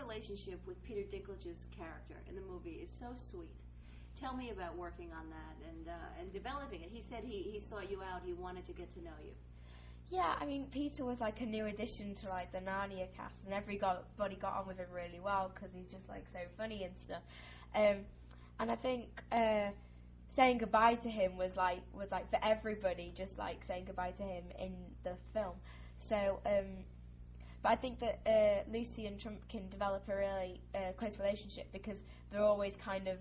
relationship with Peter Dinklage's character in the movie is so sweet. Tell me about working on that and developing it. He said he sought you out. He wanted to get to know you. Yeah, I mean, Peter was like a new addition to like the Narnia cast, and everybody got on with him really well because he's just like so funny and stuff. And I think saying goodbye to him was like for everybody, just like saying goodbye to him in the film. So, but I think that Lucy and Trump can develop a really close relationship because they're always kind of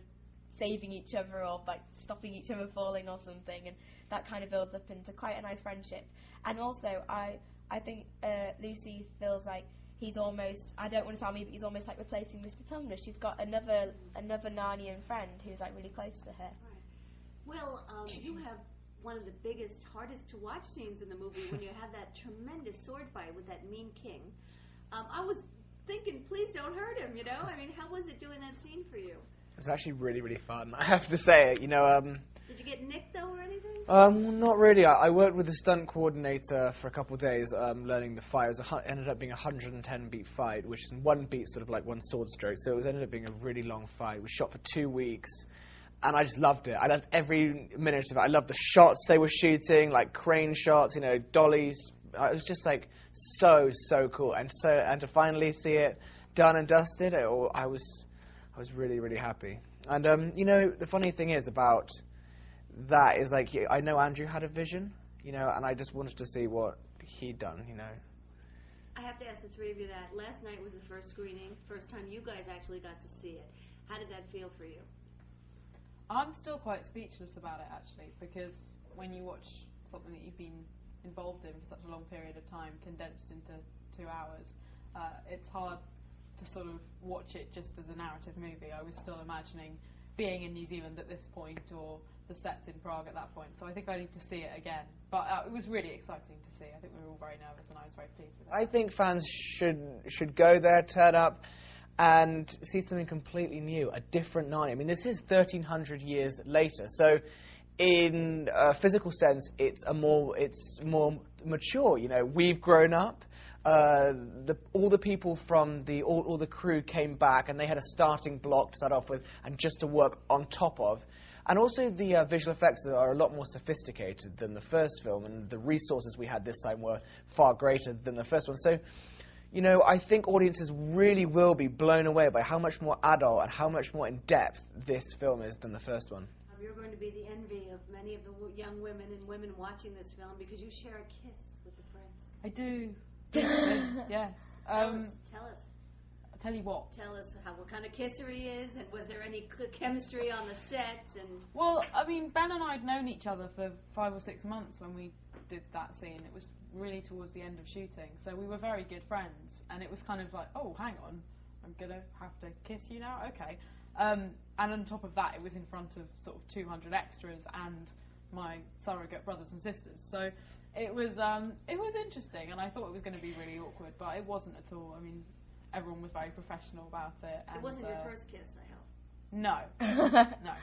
saving each other or like stopping each other falling or something, and that kind of builds up into quite a nice friendship. And also, I think Lucy feels like he's almost, I don't want to sound mean, but he's almost like replacing Mr. Tumnus. She's got another Narnian friend who's like really close to her. Right. Well, you have one of the biggest, hardest to watch scenes in the movie when you have that tremendous sword fight with that mean king. I was thinking, please don't hurt him, you know? I mean, how was it doing that scene for you? It was actually really, really fun, I have to say. You know, did you get nicked, though, or anything? Not really. I worked with the stunt coordinator for a couple of days learning the fight. It ended up being a 110 beat fight, which is one beat, sort of like one sword stroke. So it ended up being a really long fight. We shot for 2 weeks, and I just loved it. I loved every minute of it. I loved the shots they were shooting, like crane shots, you know, dollies. It was just like so cool. And to finally see it done and dusted, I was really, really happy. And, you know, the funny thing is about that is, like, I know Andrew had a vision, you know, and I just wanted to see what he'd done, you know. I have to ask the three of you that. Last night was the first screening, first time you guys actually got to see it. How did that feel for you? I'm still quite speechless about it, actually, because when you watch something that you've been involved in for such a long period of time, condensed into 2 hours, it's hard to sort of watch it just as a narrative movie. I was still imagining being in New Zealand at this point or the sets in Prague at that point, so I think I need to see it again. But it was really exciting to see. I think we were all very nervous and I was very pleased with it. I think fans should go there, turn up and see something completely new, a different Narnia. I mean, this is 1,300 years later, so in a physical sense it's more mature, you know. We've grown up. All the people from all the crew came back, and they had a starting block to start off with, and just to work on top of. And also the visual effects are a lot more sophisticated than the first film, and the resources we had this time were far greater than the first one. So, you know, I think audiences really will be blown away by how much more adult and how much more in depth this film is than the first one. You're going to be the envy of many of the young women and women watching this film because you share a kiss with the prince. I do. Yes. Tell us. I'll tell you what. Tell us what kind of kissery is, and was there any chemistry on the set? And well, I mean, Ben and I had known each other for 5 or 6 months when we did that scene. It was really towards the end of shooting, so we were very good friends, and it was kind of like, oh, hang on, I'm gonna have to kiss you now? Okay. And on top of that, it was in front of sort of 200 extras and my surrogate brothers and sisters. So it was interesting, and I thought it was going to be really awkward, but it wasn't at all. I mean, everyone was very professional about it. It wasn't your first kiss, I hope. No. No.